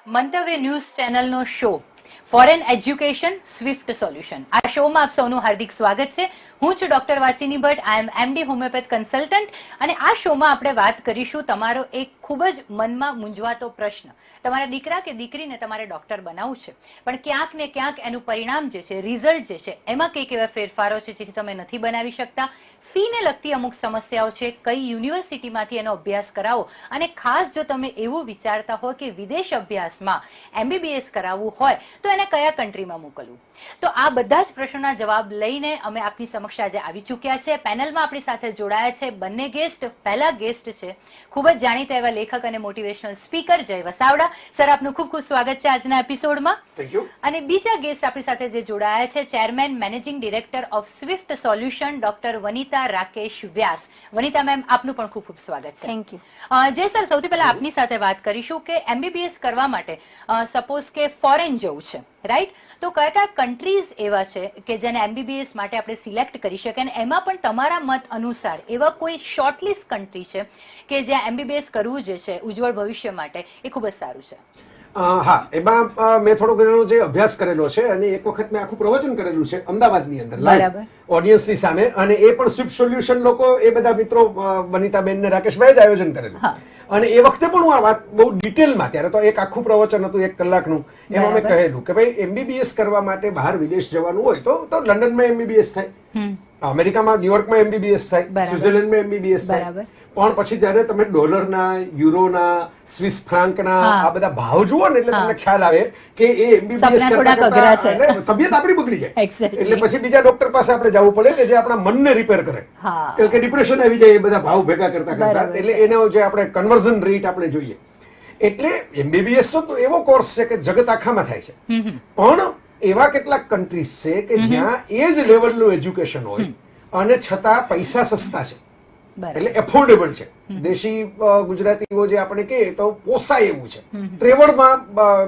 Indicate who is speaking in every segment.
Speaker 1: મંતવ્ય ન્યૂઝ ચેનલનો show foreign education swift solution. આ શોમાં આપ સૌનું હાર્દિક સ્વાગત છે. હું છું doctor Vachini Bhatt. I am MD homeopath consultant અને આ શોમાં આપણે વાત કરીશું તમારો એક ખૂબ જ મનમાં મૂંઝવાતો પ્રશ્ન. તમારા દીકરા કે દીકરીને તમારે ડોક્ટર બનાવવું છે, પણ ક્યાંક ને ક્યાંક એનું પરિણામ જે છે, રિઝલ્ટ જે છે, એમાં કઈક એવા ફેરફારો છે જેથી તમે નથી બનાવી શકતા. ફીને લગતી અમુક સમસ્યાઓ છે, કઈ યુનિવર્સિટીમાંથી એનો અભ્યાસ કરાવો, અને ખાસ જો તમે એવું વિચારતા હો કે વિદેશ અભ્યાસમાં MBBS કરાવવું હોય તો એને કયા કન્ટ્રીમાં મોકલવું. તો આ બધા જ પ્રશ્નોના જવાબ લઈને અમે આપની સમક્ષ આજે આવી ચૂક્યા છે. પેનલમાં આપણી સાથે જોડાયા છે બંને ગેસ્ટ. પહેલા ગેસ્ટ છે ખૂબ જ જાણીતા એવા લેખક અને motivational speaker Jay Vasavada. Sir, આપનું ખૂબ ખૂબ સ્વાગત છે આજના એપિસોડમાં.
Speaker 2: Thank you.
Speaker 1: અને બીજા ગેસ્ટ આપણી સાથે જે જોડાયા છે chairman managing director of Swift solution doctor Vanita Rakesh Vyas. Vanita ma'am, આપનું પણ ખૂબ ખૂબ સ્વાગત છે.
Speaker 3: Thank you.
Speaker 1: જય સર, સૌથી પહેલા આપની સાથે વાત કરીશું કે MBBS કરવા માટે સપોઝ કે ફોરેન જવું છે, રાઈટ? તો કયા કયા કન્ટ્રીઝ એવા છે કે જેને MBBS માટે આપણે સિલેક્ટ કરી શકીએ, અને એમાં પણ તમારા મત અનુસાર એવા કોઈ શોર્ટલિસ્ટ કન્ટ્રી છે કે જ્યાં MBBS કરવું જે છે ઉજ્જવળ ભવિષ્ય માટે એ ખૂબ જ સારું છે?
Speaker 2: હા, એમાં મેં થોડો ઘણો જે અભ્યાસ કરેલો છે અને એક વખત મેં આખું પ્રવચન કરેલું છે અમદાવાદની અંદર લાઈવ ઓડિયન્સની સામે, અને એ પણ સ્વિફ્ટ સોલ્યુશન લોકો, એ બધા મિત્રો વનિતાબેન ને રાકેશભાઈ જ આયોજન કરેલું. અને એ વખતે પણ હું આ વાત બહુ ડિટેલમાં, ત્યારે તો એક આખું પ્રવચન હતું 1 કલાકનું, એમાં મેં કહેલું કે ભાઈ MBBS કરવા માટે બહાર વિદેશ જવાનું હોય તો લંડનમાં MBBS થાય, અમેરિકામાં ન્યુયોર્કમાં MBBS થાય, સ્વિટ્ઝરલેન્ડમાં MBBS થાય. પણ પછી જયારે તમે ડોલરના, યુરોના, સ્વિસ ફ્રાન્કના આ બધા ભાવ જુઓ ને એટલે તમને ખ્યાલ આવે કે એ MBBS તબિયત આપણી બગડી જાય. એટલે પછી બીજા ડોક્ટર પાસે આપણે જવું પડે કે જે આપણા મનને રિપેર કરે, કે ડિપ્રેશન આવી જાય એ બધા ભાવ ભેગા કરતા કરતા. એટલે એનો જે આપણે કન્વર્ઝન રેટ આપણે જોઈએ. એટલે MBBS તો એવો કોર્સ છે કે જગત આખામાં થાય છે, પણ એવા કેટલાક કન્ટ્રીઝ છે કે જ્યાં એ જ લેવલનું એજ્યુકેશન હોય અને છતાં પૈસા સસ્તા છે, એટલે એફોર્ડેબલ છે. દેશી ગુજરાતીઓ જે આપણે કહીએ તો પોસાય એવું છે, ત્રેવડમાં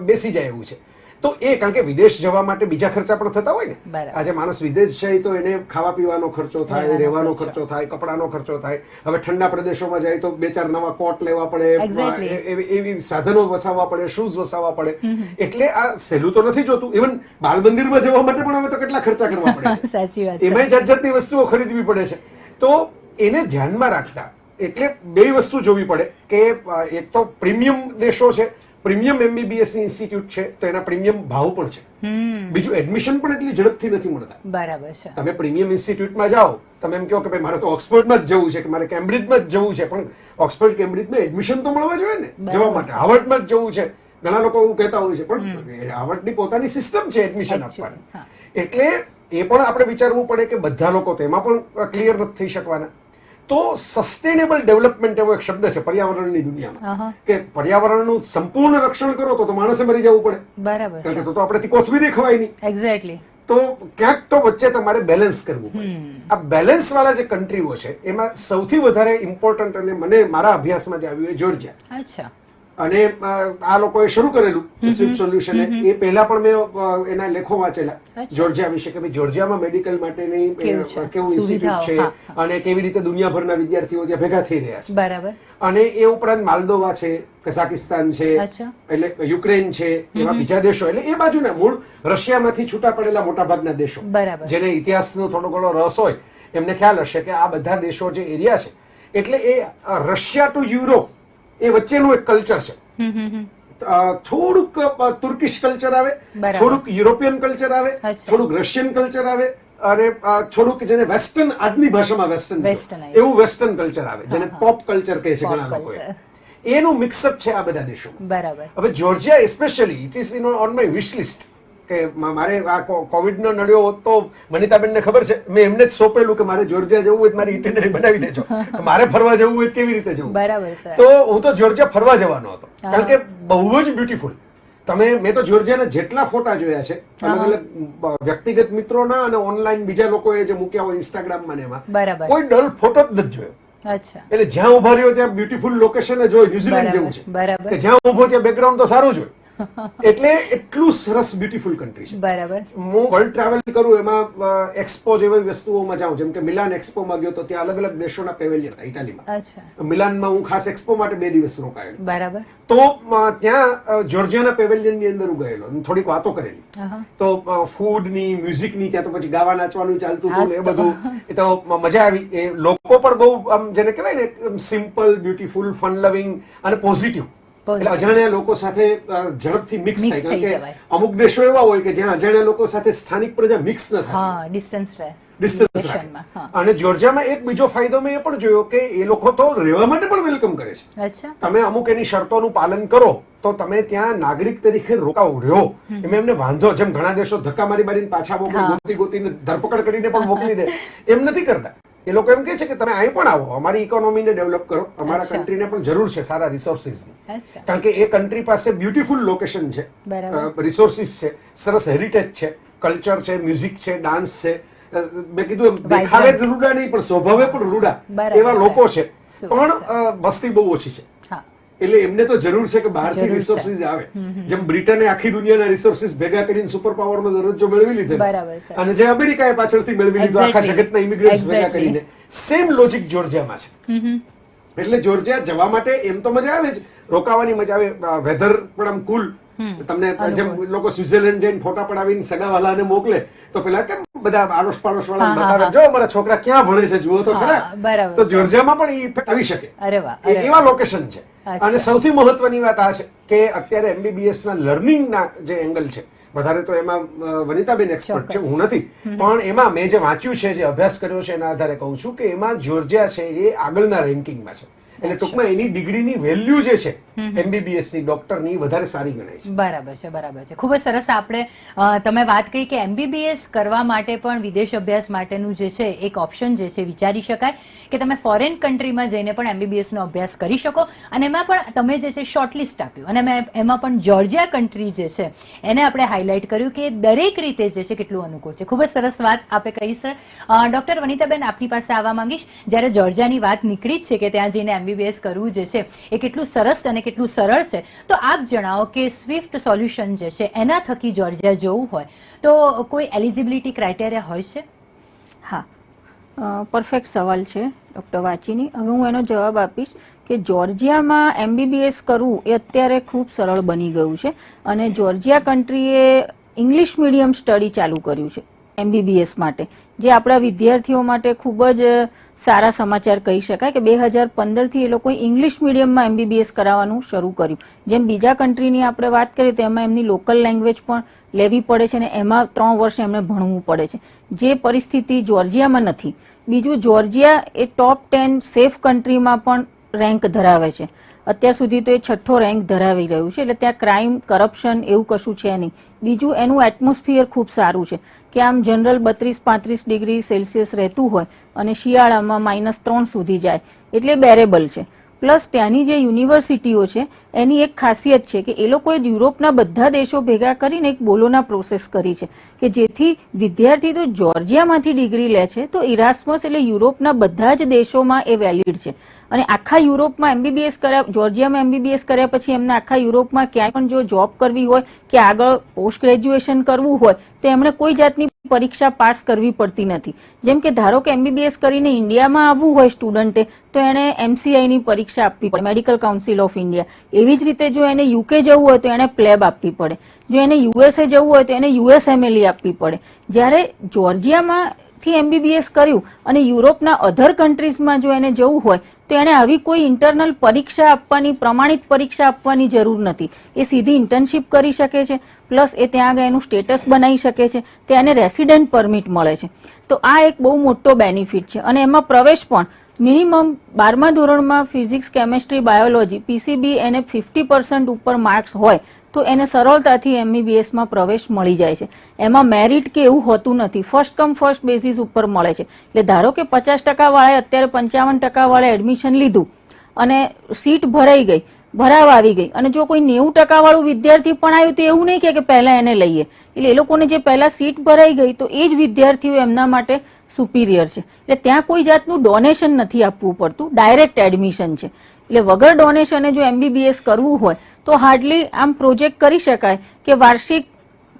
Speaker 2: બેસી જાય એવું છે. તો એ કારણ કે વિદેશ જવા માટે બીજા ખર્ચા પણ થતા હોય ને. આજે માણસ વિદેશ જાય તો એને ખાવા પીવાનો ખર્ચો થાય, રહેવાનો ખર્ચો થાય, કપડાનો ખર્ચો થાય. હવે ઠંડા પ્રદેશોમાં જાય તો 2-4 નવા કોટ લેવા પડે, એવી સાધનો વસાવવા પડે, શૂઝ વસાવવા પડે. એટલે આ સહેલું તો નથી જોતું. ઇવન બાલ મંદિરમાં જવા માટે પણ હવે તો કેટલા ખર્ચા કરવા પડે છે.
Speaker 1: સાચી વાત.
Speaker 2: એમાં જાત જાતની વસ્તુઓ ખરીદવી પડે છે. તો એને ધ્યાનમાં રાખતા એટલે બે વસ્તુ જોવી પડે કે એક તો પ્રીમિયમ દેશો છે, પ્રીમિયમ MBBS ઇન્સ્ટિટ્યૂટ છે, તો એના પ્રીમિયમ ભાવ પણ છે. બીજું એડમિશન પણ એટલી ઝડપથી નથી મળતા.
Speaker 1: બરાબર છે.
Speaker 2: તમે પ્રીમિયમ ઇન્સ્ટિટ્યૂટમાં જાઓ, તમે એમ કહો કે ભાઈ મારે તો ઓક્સફર્ડમાં જ જવું છે, કે મારે કેમ્બ્રિજમાં જ જવું છે, પણ ઓક્સફર્ડ કેમ્બ્રિજમાં એડમિશન તો મળવા જોઈએ ને જવા માટે. હાર્વર્ડમાં જ જવું છે, ઘણા લોકો એવું કહેતા હોય છે, પણ હાર્વર્ડની પોતાની સિસ્ટમ છે એડમિશન આપવાની. એટલે એ પણ આપણે વિચારવું પડે કે બધા લોકો તો એમાં પણ ક્લિયર નથી થઈ શકવાના. તો સસ્ટેનેબલ ડેવલપમેન્ટ એવો એક શબ્દ છે પર્યાવરણની દુનિયામાં, કે પર્યાવરણનું સંપૂર્ણ રક્ષણ કરો તો માણસે મરી જવું પડે.
Speaker 1: બરાબર.
Speaker 2: કારણ કે તો આપણેથી કોથમીરી ખવાય નહીં.
Speaker 1: એક્ઝેક્ટલી.
Speaker 2: તો ક્યાંક તો વચ્ચે તમારે બેલેન્સ કરવું પડે. આ બેલેન્સ વાળા જે કન્ટ્રીઓ છે એમાં સૌથી વધારે ઇમ્પોર્ટન્ટ, અને મને મારા અભ્યાસમાં જે આવ્યું એ જોર્જિયા.
Speaker 1: અચ્છા. અને
Speaker 2: આ લોકોએ શરૂ કરેલું સ્વિફ્ટ સોલ્યુશન. એ પહેલા પણ મેં એના લેખો વાંચેલા જોર્જિયા વિશે, કે ભાઈ જોર્જિયામાં મેડિકલ માટેની કેવું ઇન્સ્ટિટ્યૂટ છે અને કેવી રીતે દુનિયાભરના વિદ્યાર્થીઓ ત્યાં ભેગા થઈ રહ્યા છે.
Speaker 1: બરાબર.
Speaker 2: અને એ ઉપરાંત માલદોવા છે, કઝાકિસ્તાન છે, એટલે યુક્રેન છે, એવા બીજા દેશો, એટલે એ બાજુના મૂળ રશિયામાંથી છૂટા પડેલા મોટા ભાગના દેશો, જેને ઇતિહાસનો થોડો ઘણો રસ હોય એમને ખ્યાલ હશે કે આ બધા દેશો જે એરિયા છે, એટલે એ રશિયા ટુ યુરોપ એ વચ્ચેનું એક કલ્ચર છે. થોડુંક તુર્કિશ કલ્ચર આવે, થોડુંક યુરોપિયન કલ્ચર આવે, થોડુંક રશિયન કલ્ચર આવે, અને થોડુંક જેને વેસ્ટર્ન, આજની ભાષામાં વેસ્ટર્ન, એવું વેસ્ટર્ન કલ્ચર આવે, જેને પોપ કલ્ચર કહે છે ઘણા લોકો. એનું મિક્સઅપ છે આ બધા દેશોમાં.
Speaker 1: બરાબર.
Speaker 2: હવે Georgia especially it is on my wish list, કે મારે આ કોવિડ નો નડ્યો હોત તો વનિતાબેન ને ખબર છે, મેં એમને જ સોંપેલું કે મારે જોર્જિયા જવું હોય મારી ઇટિનરી બનાવી દેજો, મારે ફરવા જવું હોય કેવી રીતે જવું.
Speaker 1: બરાબર.
Speaker 2: તો હું તો જોર્જિયા ફરવા જવાનો હતો, કારણ કે બહુ જ બ્યુટીફુલ. મેં તો જોર્જિયાના જેટલા ફોટા જોયા છે, અલગ અલગ વ્યક્તિગત મિત્રોના અને ઓનલાઈન બીજા લોકોએ જે મૂક્યા હોય ઇન્સ્ટાગ્રામમાં ને એમાં, કોઈ ડલ ફોટો જ નથી જોયો. એટલે જ્યાં ઉભા રહ્યો ત્યાં બ્યુટીફુલ લોકેશન જ હોય, ન્યુઝીલેન્ડ જેવું છે, કે જ્યાં ઉભો ત્યાં બેકગ્રાઉન્ડ તો સારું જ હોય. એટલે એટલું સરસ બ્યુટીફુલ કન્ટ્રી છે.
Speaker 1: બરાબર.
Speaker 2: હું વર્લ્ડ ટ્રાવેલ કરું એમાં એક્સપો જેવી વસ્તુઓમાં જાઉં, જેમ કે મિલાન એક્સપોમાં ગયો તો ત્યાં અલગ અલગ દેશોના પેવેલિયન હતા ઇટાલીમાં.
Speaker 1: અચ્છા.
Speaker 2: મિલાનમાં હું ખાસ એક્સપો માટે 2 દિવસ રોકાયેલો.
Speaker 1: બરાબર.
Speaker 2: તો ત્યાં જોર્જિયાના પેવેલિયન ની અંદર હું ગયેલો, થોડીક વાતો કરેલી. તો ફૂડની, મ્યુઝિકની, ત્યાં તો પછી ગાવા નાચવાનું ચાલતું હતું એ બધું. એ તો મજા આવી. એ લોકો પણ બહુ આમ જેને કહેવાય ને સિમ્પલ, બ્યુટીફુલ, ફન લવિંગ અને પોઝિટિવ. એટલે અજાણ્યા લોકો સાથે ઝડપથી મિક્સ થાય, કારણ કે અમુક દેશો એવા હોય કે જ્યાં અજાણ્યા લોકો સાથે સ્થાનિક પ્રજા મિક્સ ન થાય, ડિસ્ટન્સ રાખે. અને જોર્જિયામાં એક બીજો ફાયદો મેં એ પણ જોયો કે એ લોકો તો રહેવા માટે પણ વેલકમ કરે છે. તમે અમુક એની શરતોનું પાલન કરો તો તમે ત્યાં નાગરિક તરીકે રોકાવ રહ્યો, એમને વાંધો. જેમ ઘણા દેશો ધક્કા મારી મારીને પાછા મોકલી ગોતીને ધરપકડ કરીને પણ મોકલી દે, એમ નથી કરતા. એ લોકો એમ કહે છે કે તમે અહીં પણ આવો, અમારી ઇકોનોમીને ડેવલપ કરો, અમારા કન્ટ્રીને પણ જરૂર છે સારા રિસોર્સિસની. કારણ કે એ કન્ટ્રી પાસે બ્યુટીફુલ લોકેશન છે, રિસોર્સિસ છે, સરસ હેરિટેજ છે, કલ્ચર છે, મ્યુઝિક છે, ડાન્સ છે. મેં કીધું દેખાવે જ રૂડા નહીં પણ સ્વભાવે પણ રૂડા એવા લોકો છે, પણ વસ્તી બહુ ઓછી છે. એટલે એમને તો જરૂર છે કે બહારથી રિસોર્સિસ આવે. જેમ બ્રિટને આખી દુનિયાના રિસોર્સિસ ભેગા કરીને સુપર પાવરનો દરજ્જો મેળવી લીધો, અને જે અમેરિકાએ પાછળથી મેળવી લીધો આખા જગતના ઇમિગ્રન્ટ્સ ભેગા કરીને, સેમ લોજિક જોર્જિયામાં છે. એટલે જોર્જિયા જવા માટે એમ તો મજા આવે જ, રોકાવાની મજા આવે, વેધર પણ આમ કુલ. તમને જેમ લોકો સ્વિટ્ઝરલેન્ડ જઈને ફોટા પડાવીને સગાવાલાને મોકલે તો પેલા કેમ બધા આડોશ પાડોશ વાળા બતાવે, જો અમારા છોકરા ક્યાં ભણે છે જુઓ તો ખરા. તો જોર્જિયામાં પણ એ ઇફેક્ટ આવી શકે એવા લોકેશન છે. અને સૌથી મહત્વની વાત આ છે કે અત્યારે MBBS ના લર્નિંગ ના જે એંગલ છે, વધારે તો એમાં વનિતાબેન એક્સપર્ટ છે, હું નથી, પણ એમાં મેં જે વાંચ્યું છે, જે અભ્યાસ કર્યો છે એના આધારે કહું છું કે એમાં જોર્જિયા છે એ આગળના રેન્કિંગમાં છે. એટલે ટૂંકમાં એની ડિગ્રીની વેલ્યુ જે છે MBBS ની, ડોક્ટરની, વધારે સારી ગણાય છે.
Speaker 1: બરાબર છે, બરાબર છે. ખૂબ જ સરસ. આપણે તમે વાત કહી કે MBBS કરવા માટે પણ વિદેશ અભ્યાસ માટેનું જે છે એક ઓપ્શન જે છે વિચારી શકાય કે તમે ફોરેન કન્ટ્રીમાં જઈને પણ MBBS નો અભ્યાસ કરી શકો. અને એમાં પણ તમે જે છે શોર્ટલિસ્ટ આપ્યું, અને એમાં પણ જોર્જિયા કન્ટ્રી જે છે એને આપણે હાઇલાઇટ કર્યું કે દરેક રીતે જે છે કેટલું અનુકૂળ છે. ખૂબ જ સરસ વાત આપે કહી સર. ડોક્ટર વનિતાબેન, આપની પાસે આવવા માંગીશ. જ્યારે જોર્જિયાની વાત નીકળી જ છે કે ત્યાં જઈને MBBS કરવું જે છે એ કેટલું સરસ અને કેટલું સરળ છે, તો આપ જણાવો કે સ્વિફ્ટ સોલ્યુશન જે છે એના થકી જોર્જિયા જવું હોય તો કોઈ એલિજિબિલિટી ક્રાઇટેરિયા હોય છે?
Speaker 3: હા, પરફેક્ટ સવાલ છે ડૉક્ટર વાચીની. હવે હું એનો જવાબ આપીશ કે જોર્જિયામાં MBBS કરવું એ અત્યારે ખૂબ સરળ બની ગયું છે. અને જોર્જિયા કન્ટ્રીએ ઇંગ્લિશ મીડિયમ સ્ટડી ચાલુ કર્યું છે MBBS માટે, જે આપણા વિદ્યાર્થીઓ માટે ખૂબ જ સારા સમાચાર કહી શકાય કે 2015થી એ લોકોએ ઇંગ્લિશ મીડિયમમાં MBBS કરાવવાનું શરૂ કર્યું. જેમ બીજા કન્ટ્રીની આપણે વાત કરીએ તો એમાં એમની લોકલ લેંગ્વેજ પણ લેવી પડે છે, અને એમાં 3 વર્ષ એમને ભણવું પડે છે, જે પરિસ્થિતિ જોર્જિયામાં નથી. બીજું, જોર્જિયા એ ટોપ 10 સેફ કન્ટ્રીમાં પણ રેન્ક ધરાવે છે. અત્યાર સુધી તો એ 6થો રેન્ક ધરાવી રહ્યું છે. એટલે ત્યાં ક્રાઇમ, કરપ્શન એવું કશું છે નહીં. બીજું, એનું એટમોસ્ફિયર ખૂબ સારું છે કે આમ જનરલ 32-35 ડિગ્રી સેલ્સિયસ રહેતું હોય અને શિયાળામાં -3 સુધી જાય, એટલે બેરેબલ છે. પ્લસ ત્યાંની જે યુનિવર્સિટીઓ છે એની એક ખાસિયત છે કે એ લોકોએ યુરોપના બધા દેશો ભેગા કરીને એક બોલોના પ્રોસેસ કરી છે કે જેથી વિદ્યાર્થી તો જોર્જિયામાંથી ડિગ્રી લે છે તો ઇરાસ્મસ એટલે યુરોપના બધા જ દેશોમાં એ વેલિડ છે. અને આખા યુરોપમાં MBBS કર્યા, જોર્જિયામાં MBBS કર્યા પછી એમને આખા યુરોપમાં ક્યાંય પણ જો જોબ કરવી હોય કે આગળ પોસ્ટ ગ્રેજ્યુએશન કરવું હોય તો એમણે કોઈ જાતની પરીક્ષા પાસ કરવી પડતી નથી. જેમ કે ધારો કે MBBS કરીને ઇન્ડિયામાં આવવું હોય સ્ટુડન્ટે તો એણે MCI ની પરીક્ષા આપવી પડે, મેડિકલ કાઉન્સિલ ઓફ ઇન્ડિયા. એવી જ રીતે જો એને UK જવું હોય તો એને પ્લેબ આપવી પડે, જો એને USA જવું હોય તો એને USMLE આપવી પડે. જ્યારે જોર્જિયામાં થી MBBS કર્યું અને યુરોપના અધર કન્ટ્રીઝમાં જો એને જવું હોય તો એને આવી કોઈ ઇન્ટરનલ પરીક્ષા આપવાની, પ્રમાણિત પરીક્ષા આપવાની જરૂર નથી. એ સીધી ઇન્ટર્નશીપ કરી શકે છે, પ્લસ એ ત્યાં આગળ એનું સ્ટેટસ બનાવી શકે છે, તેને રેસિડેન્ટ પરમિટ મળે છે. તો આ એક બહુ મોટો બેનિફિટ છે. અને એમાં પ્રવેશ પણ મિનિમમ 12મા ધોરણમાં ફિઝિક્સ, કેમેસ્ટ્રી, બાયોલોજી, PCB એને 50% ઉપર માર્ક્સ હોય તો એને સરળતાથી MBBSમાં પ્રવેશ મળી જાય છે. એમાં મેરિટ કે એવું હોતું નથી, ફર્સ્ટ કમ ફર્સ્ટ બેઝિસ ઉપર મળે છે. એટલે ધારો કે 50% વાળાએ અત્યારે 55% વાળાએ એડમિશન લીધું અને સીટ ભરાઈ ગઈ, ભરાવા આવી ગઈ, અને જો કોઈ 90% વાળું વિદ્યાર્થી પણ આવ્યું તો એવું નહીં કે પહેલા એને લઈએ. એટલે એ લોકોને જે પહેલા સીટ ભરાઈ ગઈ તો એ જ વિદ્યાર્થીઓ એમના માટે સુપિરિયર છે. એટલે ત્યાં કોઈ જાતનું ડોનેશન નથી આપવું પડતું, ડાયરેક્ટ એડમિશન છે. એટલે વગર ડોનેશને જો MBBS કરવું હોય તો હાર્ડલી આમ પ્રોજેક્ટ કરી શકાય કે વાર્ષિક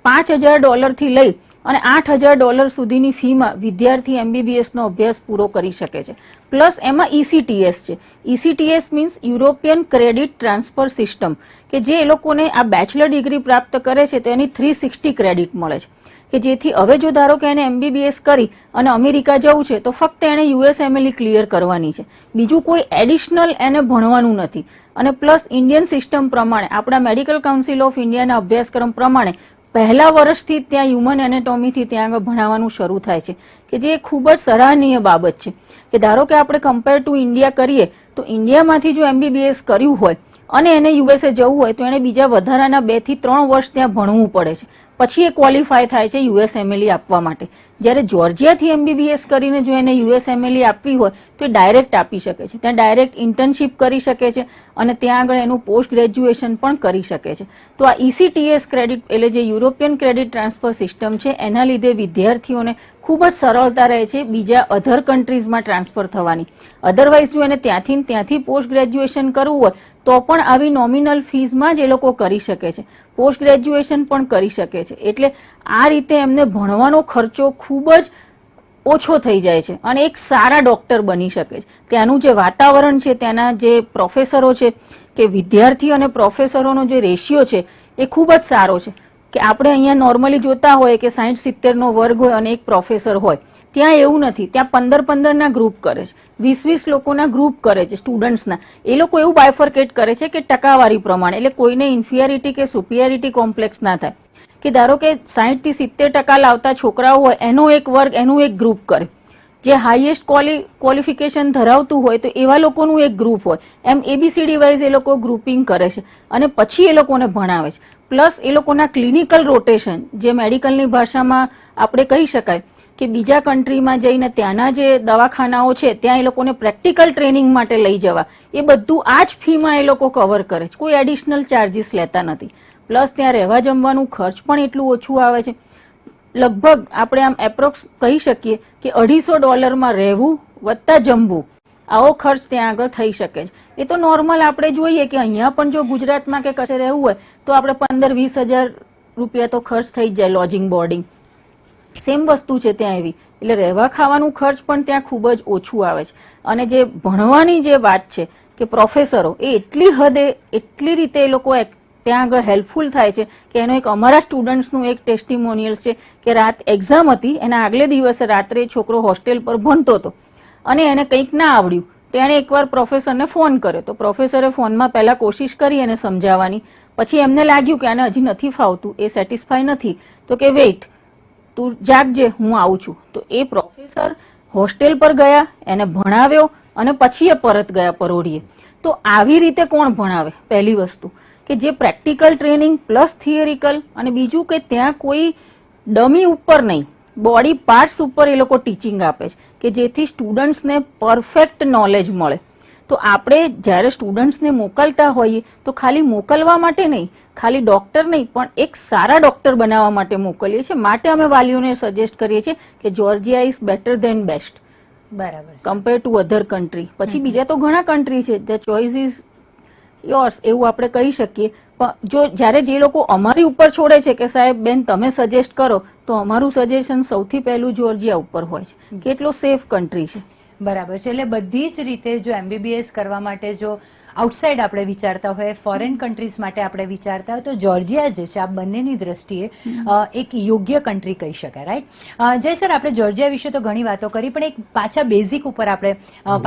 Speaker 3: $5,000 થી લઈ અને $8,000 સુધીની ફીમાં વિદ્યાર્થી MBBS નો અભ્યાસ પૂરો કરી શકે છે. પ્લસ એમાં ECTS છે. ECTS means European credit transfer system, કે જે એ લોકોને આ બેચલર ડિગ્રી પ્રાપ્ત કરે છે તો એની 360 ક્રેડિટ મળે છે, કે જેથી હવે જો ધારો કે એને MBBS કરી અને અમેરિકા જવું છે તો ફક્ત એને USMLE ક્લિયર કરવાની છે, બીજું કોઈ એડિશનલ એને ભણવાનું નથી. અને પ્લસ ઇન્ડિયન સિસ્ટમ પ્રમાણે, આપણા મેડિકલ કાઉન્સિલ ઓફ ઇન્ડિયાના અભ્યાસક્રમ પ્રમાણે પહેલા વર્ષથી ત્યાં હ્યુમન એનેટોમીથી ત્યાં આગળ ભણાવવાનું શરૂ થાય છે, કે જે ખૂબ જ સરાહનીય બાબત છે. કે ધારો કે આપણે કમ્પેર ટુ ઇન્ડિયા કરીએ તો ઇન્ડિયામાંથી જો MBBS કર્યું હોય અને એને USA જવું હોય તો એને બીજા વધારાના 2 થી 3 વર્ષ ત્યાં ભણવું પડે છે, પછી એ ક્વોલિફાય થાય છે USMLE આપવા માટે. જ્યારે જોર્જિયાથી MBBS કરીને જો એને USMLE આપવી હોય તો એ ડાયરેક્ટ આપી શકે છે, ત્યાં ડાયરેક્ટ ઇન્ટર્નશીપ કરી શકે છે અને ત્યાં આગળ એનું પોસ્ટ ગ્રેજ્યુએશન પણ કરી શકે છે. તો આ ECTS ક્રેડિટ એટલે જે યુરોપિયન ક્રેડિટ ટ્રાન્સફર સિસ્ટમ છે એના લીધે વિદ્યાર્થીઓને ખૂબ જ સરળતા રહે છે બીજા અધર કન્ટ્રીઝમાં ટ્રાન્સફર થવાની. અધરવાઇઝ જો એને ત્યાંથી પોસ્ટ ગ્રેજ્યુએશન કરવું હોય તો પણ આવી નોમિનલ ફીઝમાં જ એ લોકો કરી શકે છે, પોસ્ટ ગ્રેજ્યુએશન પણ કરી શકે છે. એટલે આ રીતે એમને ભણવાનો ખર્ચો ખૂબ જ ઓછો થઈ જાય છે અને એક સારા ડોક્ટર બની શકે છે. ત્યાંનું જે વાતાવરણ છે, ત્યાંના જે પ્રોફેસરો છે, કે વિદ્યાર્થી અને પ્રોફેસરોનો જે રેશિયો છે એ ખૂબ જ સારો છે. કે આપણે અહીંયા નોર્મલી જોતા હોય કે 60-70 નો વર્ગ હોય અને એક પ્રોફેસર હોય, ત્યાં એવું નથી. ત્યાં 15 ના ગ્રુપ કરે છે, 20 લોકોના ગ્રુપ કરે છે સ્ટુડન્ટ્સના. એ લોકો એવું બાયફર્કેટ કરે છે કે ટકાવારી પ્રમાણે, એટલે કોઈને ઇન્ફિયરિટી કે સુપિયરિટી કોમ્પ્લેક્સ ના થાય. કે ધારો કે 60 થી 70% લાવતા છોકરાઓ હોય એનો એક વર્ગ, એનું એક ગ્રુપ કરે. જે હાઈએસ્ટ ક્વોલિફિકેશન ધરાવતું હોય તો એવા લોકોનું એક ગ્રુપ હોય. એમ ABCD વાઇઝ એ લોકો ગ્રુપિંગ કરે છે અને પછી એ લોકોને ભણાવે છે. પ્લસ એ લોકોના ક્લિનિકલ રોટેશન, જે મેડિકલની ભાષામાં આપણે કહી શકાય કે બીજા કન્ટ્રીમાં જઈને ત્યાંના જે દવાખાનાઓ છે ત્યાં એ લોકોને પ્રેક્ટિકલ ટ્રેનિંગ માટે લઈ જવા, એ બધું આ જ ફીમાં એ લોકો કવર કરે છે, કોઈ એડિશનલ ચાર્જીસ લેતા નથી. પ્લસ ત્યાં રહેવા જમવાનું ખર્ચ પણ એટલું ઓછું આવે છે. લગભગ આપણે આમ એપ્રોક્સ કહી શકીએ કે $250 રહેવું વત્તા જમવું, આવો ખર્ચ ત્યાં આગળ થઈ શકે છે. એ તો નોર્મલ આપણે જોઈએ કે અહીંયા પણ જો ગુજરાતમાં કે કશે રહેવું હોય તો આપણે 15-20 હજાર રૂપિયા તો ખર્ચ થઈ જ જાય, લોજિંગ બોર્ડિંગ. સેમ વસ્તુ છે ત્યાં એવી. એટલે રહેવા ખાવાનું ખર્ચ પણ ત્યાં ખૂબ જ ઓછું આવે છે. અને જે ભણવાની જે વાત છે કે પ્રોફેસરો એ એટલી હદે એટલી રીતે એ લોકો ત્યાં આગળ હેલ્પફુલ થાય છે કે એનો એક અમારા સ્ટુડન્ટ્સનું એક ટેસ્ટિમોનિયલ છે કે રાત એક્ઝામ હતી, એના આગલે દિવસે રાત્રે છોકરો હોસ્ટેલ પર ભણતો હતો અને એને કંઈક ના આવડ્યું તો એણે એકવાર પ્રોફેસરને ફોન કર્યો. તો પ્રોફેસરે ફોનમાં પહેલા કોશિશ કરી એને સમજાવવાની, પછી એમને લાગ્યું કે આને હજી નથી ફાવતું, એ સેટિસ્ફાય નથી, તો કે વેઇટ, તું જાગજે, હું આવું છું. તો એ પ્રોફેસર હોસ્ટેલ પર ગયા, એને ભણાવ્યો અને પછી એ પરત ગયા પરોઢીએ. તો આવી રીતે કોણ ભણાવે? પહેલી વસ્તુ કે જે પ્રેક્ટિકલ ટ્રેનિંગ પ્લસ થિયરિકલ, અને બીજું કે ત્યાં કોઈ ડમી ઉપર નહીં, બોડી પાર્ટ્સ ઉપર એ લોકો ટીચિંગ આપે છે કે જેથી સ્ટુડન્ટ્સને પરફેક્ટ નોલેજ મળે. તો આપણે જ્યારે સ્ટુડન્ટ્સને મોકલતા હોઈએ તો ખાલી મોકલવા માટે નહીં, ખાલી ડોક્ટર નહીં પણ એક સારા ડોક્ટર બનાવવા માટે મોકલીએ છીએ. માટે અમે વાલીઓને સજેસ્ટ કરીએ છીએ કે Georgia is better than best,
Speaker 1: બરાબર,
Speaker 3: કમ્પેર ટુ અધર કન્ટ્રી. પછી બીજા તો ઘણા કન્ટ્રી છે, ધ ચોઇસ ઇઝ યોર્સ એવું આપણે કહી શકીએ. પણ જો જ્યારે જે લોકો અમારી ઉપર છોડે છે કે સાહેબ બેન તમે સજેસ્ટ કરો, તો અમારું સજેશન સૌથી પહેલું જોર્જિયા ઉપર હોય છે કે એટલો સેફ કન્ટ્રી છે.
Speaker 1: બરાબર છે. એટલે બધી જ રીતે જો MBBS કરવા માટે જો આઉટસાઇડ આપણે વિચારતા હોય, ફોરેન કન્ટ્રીઝ માટે આપણે વિચારતા હોય, તો જોર્જિયા જે છે આ બંનેની દ્રષ્ટિએ એક યોગ્ય કન્ટ્રી કહી શકાય, રાઈટ? જય સર, આપણે જોર્જિયા વિશે તો ઘણી વાતો કરી, પણ એક પાછા બેઝિક ઉપર આપણે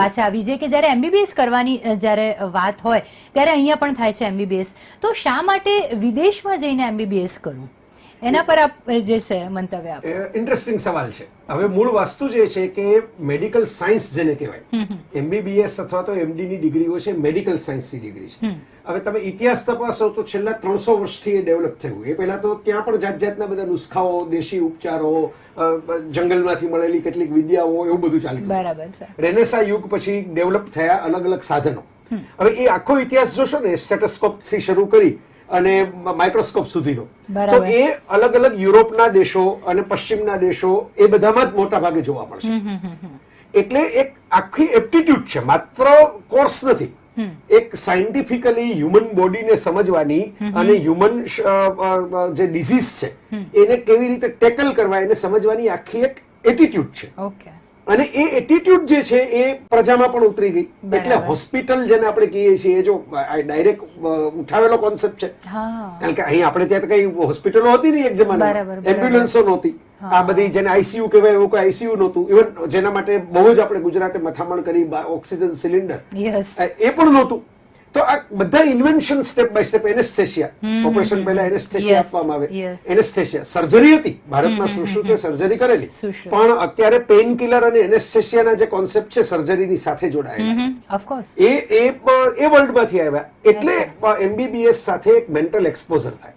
Speaker 1: પાછા આવી જઈએ કે જ્યારે MBBS કરવાની જ્યારે વાત હોય ત્યારે અહીંયા પણ થાય છે MBBS, તો શા માટે વિદેશમાં જઈને MBBS કરવું? એના પર આપ જે છે મંતવ્ય આપો.
Speaker 2: ઇન્ટરેસ્ટિંગ સવાલ છે. હવે મૂળ વસ્તુ જે છે કે મેડિકલ સાયન્સ જેને કહેવાય, MBBS અથવા તો MD ની ડિગ્રીઓ છે મેડિકલ સાયન્સની ડિગ્રી છે. હવે તમે ઇતિહાસ તપાસો તો છેલ્લા 300 વર્ષથી એ ડેવલપ થયું. એ પહેલા તો ત્યાં પણ જાત જાતના બધા નુસ્ખાઓ, દેશી ઉપચારો, જંગલમાંથી મળેલી કેટલીક વિદ્યાઓ, એવું બધું ચાલતું.
Speaker 1: બરાબર છે.
Speaker 2: રેનેસા યુગ પછી ડેવલપ થયા અલગ અલગ સાધનો. હવે એ આખો ઇતિહાસ જોશો ને, સ્ટેટોસ્કોપ થી શરૂ કરી અને માઇક્રોસ્કોપ સુધીનો, તો એ અલગ અલગ યુરોપના દેશો અને પશ્ચિમના દેશો એ બધામાં જ મોટા ભાગે જોવા મળશે. એટલે એક આખી એપ્ટિટ્યુડ છે, માત્ર કોર્સ નથી. એક સાયન્ટિફિકલી હ્યુમન બોડીને સમજવાની અને હ્યુમન જે ડિઝીઝ છે એને કેવી રીતે ટેકલ કરવા એને સમજવાની આખી એક એટીટ્યુડ છે.
Speaker 1: ઓકે.
Speaker 2: અને એ એટીટ્યુડ જે છે એ પ્રજામાં પણ ઉતરી ગઈ. એટલે હોસ્પિટલ જેને આપણે કહીએ છીએ એ જો ડાયરેક્ટ ઉઠાવેલો કોન્સેપ્ટ છે. કારણ કે અહીં આપણે ત્યાં કઈ હોસ્પિટલો હતી નહીં એક જમાનામાં, એમ્બ્યુલન્સો નહોતી, આ બધી જેને આઈસીયુ કહેવાય એવું કોઈ આઈસીયુ નહોતું, ઇવન જેના માટે બહુ જ આપણે ગુજરાતે મથામણ કરી ઓક્સિજન સિલિન્ડર એ પણ નહોતું. તો આ બધા invention step by step, anaesthesia operation પહેલા એનેસ્થેશિયા આપવામાં આવે, એનેસ્થેશિયા સર્જરી હતી ભારતમાં, સુશ્રુતે સર્જરી કરેલી, પણ અત્યારે પેઇન કિલર અને એનેસ્થેશિયાના જે કોન્સેપ્ટ છે સર્જરીની સાથે જોડાયેલા એ વર્લ્ડમાંથી આવ્યા. એટલે એમબીબીએસ સાથે એક મેન્ટલ એક્સપોઝર થાય,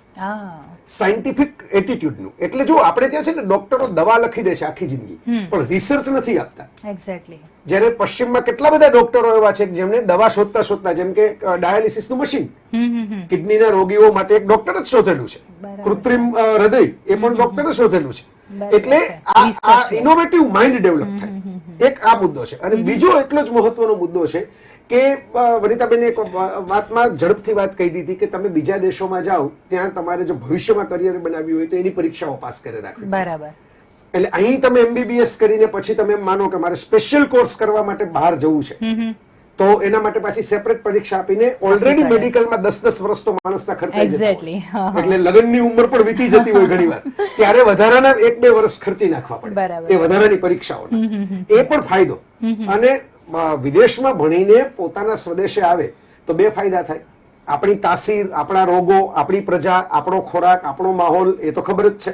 Speaker 2: સાયન્ટિફિક એટીટ્યુડનું. એટલે જો આપણે ત્યાં છે ને ડોક્ટરો દવા લખી દે છે આખી જિંદગી, પણ રિસર્ચ નથી આપતા.
Speaker 1: એક્ઝેક્ટલી.
Speaker 2: જ્યારે પશ્ચિમમાં કેટલા બધા ડોક્ટરો એવા છે જેમને દવા શોધતા જેમ કે ડાયાલિસિસ નું મશીન કિડનીના રોગીઓ માટે એક ડોક્ટર જ શોધેલું છે, કૃત્રિમ હૃદય એ પણ ડોક્ટરે શોધેલું છે. એટલે આ ઇનોવેટિવ માઇન્ડ ડેવલપ થાય, એક આ મુદ્દો છે. અને બીજો એટલો જ મહત્વનો મુદ્દો છે કે વનિતાબેને એક વાતમાં ઝડપથી વાત કહી દીધી કે તમે બીજા દેશોમાં જાઓ ત્યાં તમારે જો ભવિષ્યમાં કરિયર બનાવ્યું હોય તો એની પરીક્ષાઓ પાસ કરી રાખવી.
Speaker 1: બરાબર.
Speaker 2: એટલે અહીં તમે એમબીબીએસ કરીને પછી તમે માનો કે મારે સ્પેશિયલ કોર્સ કરવા માટે બહાર જવું છે તો એના માટે પાછી સેપરેટ પરીક્ષા આપીને ઓલરેડી મેડિકલમાં 10-10 વર્ષ તો માણસના ખર્ચાઈ જતા હોય. એટલે લગ્નની ઉંમર પણ વીતી જતી હોય ઘણી વાર, ત્યારે વધારાના 1-2 વર્ષ ખર્ચી નાખવા પડે એ વધારાની પરીક્ષાઓ. એ પણ ફાયદો. અને વિદેશમાં ભણીને પોતાના સ્વદેશે આવે તો 2 ફાયદા થાય. આપણી તાસીર, આપણા રોગો, આપણી પ્રજા, આપણો ખોરાક, આપણો માહોલ એ તો ખબર જ છે.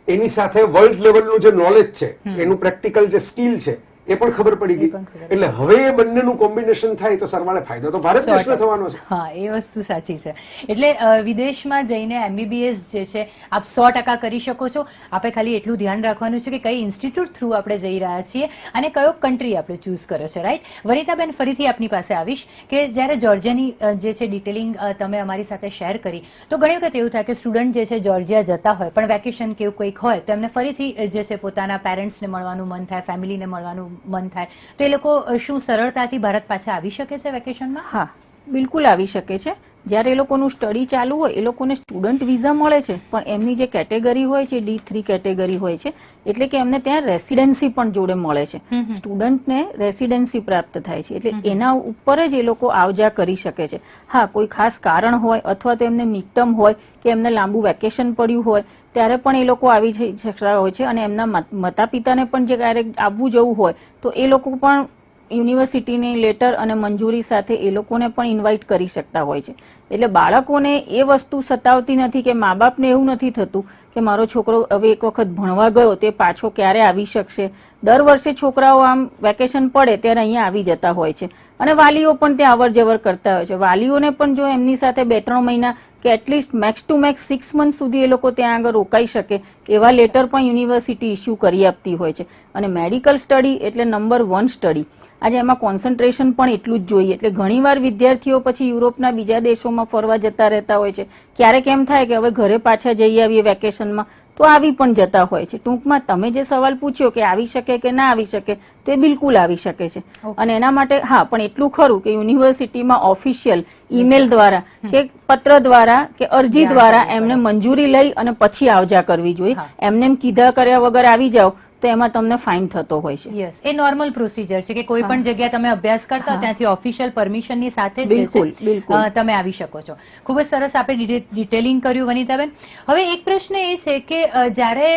Speaker 2: એની સાથે વર્લ્ડ લેવલનું જે નોલેજ છે, એનું પ્રેક્ટિકલ જે સ્કિલ છે એ પણ ખબર પડી ગઈ. એટલે હવે એ બંનેનું કોમ્બિનેશન થાય તો સરવાળે ફાયદો તો ભારત દેશને થવાનો છે.
Speaker 1: હા, એ વસ્તુ સાચી છે. એટલે વિદેશમાં જઈને એમબીબીએસ જે છે આપ 100% કરી શકો છો. આપણે ખાલી એટલું ધ્યાન રાખવાનું છે કે કઈ ઇન્સ્ટિટ્યૂટ થ્રુ આપણે જઈ રહ્યા છીએ અને કયો કન્ટ્રી આપણે ચૂઝ કર્યો છે, રાઈટ? વનિતાબેન, ફરીથી આપની પાસે આવીશ કે જ્યારે જોર્જિયાની જે છે ડિટેલિંગ તમે અમારી સાથે શેર કરી તો ઘણી વખત એવું થાય કે સ્ટુડન્ટ જે છે જોર્જિયા જતા હોય પણ વેકેશન કે એવું કંઈક હોય તો એમને ફરીથી જે છે પોતાના પેરેન્ટ્સને મળવાનું મન થાય, ફેમિલીને મળવાનું મન થાય, તો એ લોકો શું સરળતાથી ભારત પાછા આવી શકે છે વેકેશનમાં?
Speaker 3: હા, બિલકુલ આવી શકે છે. જ્યારે એ લોકોનું સ્ટડી ચાલુ હોય એ લોકોને સ્ટુડન્ટ વિઝા મળે છે, પણ એમની જે કેટેગરી હોય છે D3 કેટેગરી હોય છે, એટલે કે એમને ત્યાં રેસિડેન્સી પણ જોડે મળે છે. સ્ટુડન્ટને રેસિડેન્સી પ્રાપ્ત થાય છે, એટલે એના ઉપર જ એ લોકો આવજા કરી શકે છે. હા, કોઈ ખાસ કારણ હોય અથવા તો એમને મિડ-ટર્મ હોય કે એમને લાંબુ વેકેશન પડ્યું હોય ત્યારે પણ એ લોકો આવી શકતા હોય છે. અને એમના માતા પિતાને પણ જે ક્યારેક આવવું જવું હોય તો એ લોકો પણ યુનિવર્સિટીની લેટર અને મંજૂરી સાથે એ લોકોને પણ ઇન્વાઇટ કરી શકતા હોય છે. એટલે બાળકોને એ વસ્તુ સતાવતી નથી કે મા બાપને એવું નથી થતું કે મારો છોકરો હવે એક વખત ભણવા ગયો તે પાછો ક્યારે આવી શકશે. દર વર્ષે છોકરાઓ આમ વેકેશન પડે ત્યારે અહીંયા આવી જતા હોય છે અને વાલીઓ પણ ત્યાં અવર જવર કરતા હોય છે. વાલીઓને પણ જો એમની સાથે 2-3 મહિના કે at least max to max 6 month સુધી એ લોકો ત્યાં આગળ રોકાઈ શકે એવા લેટર પણ યુનિવર્સિટી ઇસ્યુ કરી આપતી હોય છે. અને મેડિકલ સ્ટડી એટલે નંબર 1 સ્ટડી. આજે એમાં કોન્સન્ટ્રેશન પણ એટલું જ જોઈએ. એટલે ઘણીવાર વિદ્યાર્થીઓ પછી યુરોપના બીજા દેશોમાં ફરવા જતા રહેતા હોય છે. ક્યારેક એમ થાય કે હવે ઘરે પાછા જઈ આવીએ વેકેશનમાં, તો આવી પણ જતા હોય છે. ટૂંકમાં તમે જે સવાલ પૂછ્યો કે આવી શકે કે ના આવી શકે, તો એ બિલકુલ આવી શકે છે. અને એના માટે હા, પણ એટલું ખરું કે યુનિવર્સિટીમાં ઓફિશિયલ ઈમેલ દ્વારા કે પત્ર દ્વારા કે અરજી દ્વારા એમને મંજૂરી લઈ અને પછી આવજા કરવી જોઈએ. એમને એમ કીધા કર્યા વગર આવી જાઓ તો એમાં તમને ફાઇન થતો હોય છે.
Speaker 1: યસ, એ નોર્મલ પ્રોસિજર છે કે કોઈ પણ જગ્યાએ તમે અભ્યાસ કરતા હો ત્યાંથી ઓફિશિયલ પરમિશનની સાથે જ છે તમે આવી શકો છો. ખૂબ જ સરસ આપણે ડિટેલિંગ કર્યું વનિતાબેન. હવે એક પ્રશ્ન એ છે કે જ્યારે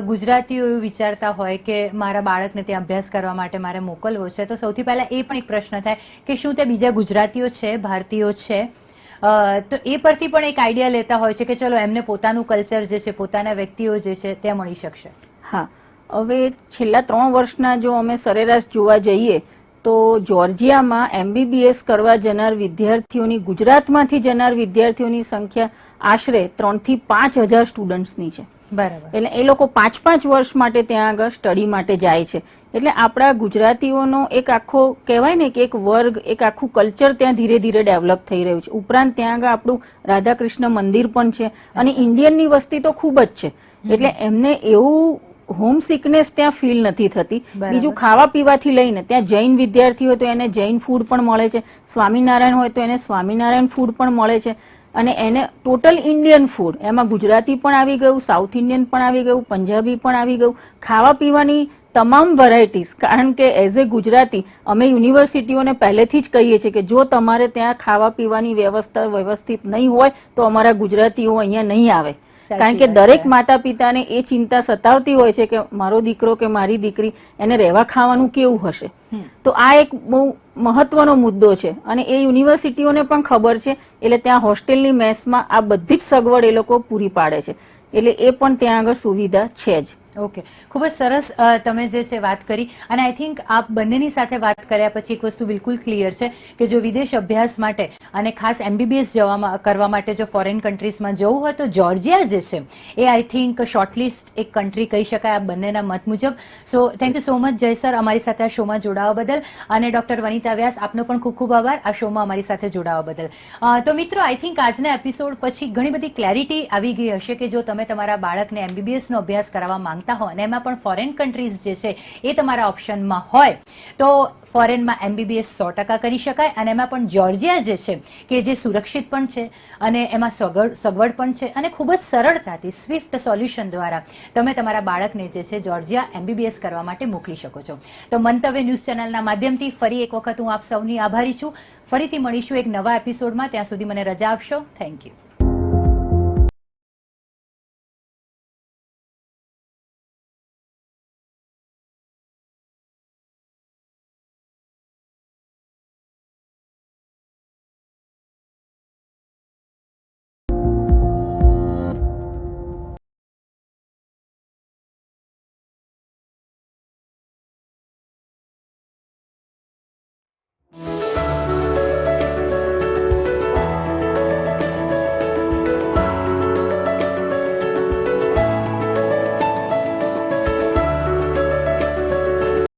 Speaker 1: ગુજરાતીઓ એવું વિચારતા હોય કે મારા બાળકને ત્યાં અભ્યાસ કરવા માટે મારે મોકલવો છે તો સૌથી પહેલા એ પણ એક પ્રશ્ન થાય કે શું તે બીજા ગુજરાતીઓ છે, ભારતીયો છે? તો એ પરથી પણ એક આઈડિયા લેતા હોય છે કે ચલો એમને પોતાનું કલ્ચર જે છે, પોતાના વ્યક્તિઓ જે છે તે મળી શકશે.
Speaker 3: હા, હવે છેલ્લા 3 વર્ષના જો અમે સરેરાશ જોવા જઈએ તો જોર્જિયામાં એમબીબીએસ કરવા જનાર વિદ્યાર્થીઓની, ગુજરાતમાંથી જનાર વિદ્યાર્થીઓની સંખ્યા આશરે 3 થી 5 હજાર સ્ટુડન્ટ્સની છે.
Speaker 1: બરાબર.
Speaker 3: એટલે એ લોકો 5-5 વર્ષ માટે ત્યાં આગળ સ્ટડી માટે જાય છે. એટલે આપણા ગુજરાતીઓનો એક આખો કહેવાય ને કે એક વર્ગ, એક આખું કલ્ચર ત્યાં ધીરે ધીરે ડેવલપ થઈ રહ્યું છે. ઉપરાંત ત્યાં આગળ આપણું રાધાકૃષ્ણ મંદિર પણ છે અને ઇન્ડિયનની વસ્તી તો ખૂબ જ છે. એટલે એમને એવું હોમ સિકનેસ ત્યાં ફીલ નથી થતી.
Speaker 1: બરાબર.
Speaker 3: બીજું ખાવા પીવાથી લઈને ત્યાં જૈન વિદ્યાર્થી હોય તો એને જૈન ફૂડ પણ મળે છે, સ્વામિનારાયણ હોય તો એને સ્વામિનારાયણ ફૂડ પણ મળે છે, અને એને ટોટલ ઇન્ડિયન ફૂડ, એમાં ગુજરાતી પણ આવી ગયું, સાઉથ ઇન્ડિયન પણ આવી ગયું, પંજાબી પણ આવી ગયું, ખાવા પીવાની તમામ વેરાયટીઝ. કારણ કે એઝ એ ગુજરાતી અમે યુનિવર્સિટીઓને પહેલેથી જ કહીએ છીએ કે જો તમારે ત્યાં ખાવા પીવાની વ્યવસ્થા વ્યવસ્થિત નહીં હોય તો અમારા ગુજરાતીઓ અહીંયા નહીં આવે. કારણ કે દરેક માતા પિતાને એ ચિંતા સતાવતી હોય છે કે મારો દીકરો કે મારી દીકરી એને રહેવા ખાવાનું કેવું હશે. તો આ એક બહુ મહત્વનો મુદ્દો છે અને એ યુનિવર્સિટીઓને પણ ખબર છે, એટલે ત્યાં હોસ્ટેલની મેસમાં આ બધી જ સગવડ એ લોકો પૂરી પાડે છે, એટલે એ પણ ત્યાં આગળ સુવિધા છે જ.
Speaker 1: ઓકે, ખૂબ જ સરસ તમે જે છે વાત કરી. અને આઈ થિંક આપ બંનેની સાથે વાત કર્યા પછી એક વસ્તુ બિલકુલ ક્લિયર છે કે જો વિદેશ અભ્યાસ માટે અને ખાસ MBBS કરવા માટે જો ફોરેન કન્ટ્રીઝમાં જવું હોય તો જોર્જિયા જે છે એ આઈ થિંક શોર્ટલિસ્ટ એક કન્ટ્રી કહી શકાય આ બંનેના મત મુજબ. So thank you so much જય સર અમારી સાથે આ શોમાં જોડાવા બદલ, અને ડોક્ટર વનિતા વ્યાસ આપનો પણ ખૂબ ખૂબ આભાર આ શોમાં અમારી સાથે જોડાવા બદલ. તો મિત્રો આઈ થિંક આજના એપિસોડ પછી ઘણી બધી ક્લેરિટી આવી ગઈ હશે કે જો તમે તમારા બાળકને MBBS નો અભ્યાસ કરાવવા માંગતા હોય અને એમાં પણ ફોરેન કન્ટ્રીઝ જે છે એ તમારા ઓપ્શનમાં હોય તો ફોરેનમાં MBBS 100% કરી શકાય. અને એમાં પણ જોર્જિયા જે છે કે જે સુરક્ષિત પણ છે અને એમાં સગવડ પણ છે અને ખૂબ જ સરળતાથી સ્વિફ્ટ સોલ્યુશન દ્વારા તમે તમારા બાળકને જે છે જોર્જિયા MBBS કરવા માટે મોકલી શકો છો. તો મંતવ્ય ન્યૂઝ ચેનલના માધ્યમથી ફરી એક વખત હું આપ સૌની આભારી છું. ફરીથી મળીશું એક નવા એપિસોડમાં. ત્યાં સુધી મને રજા આપશો. Thank you.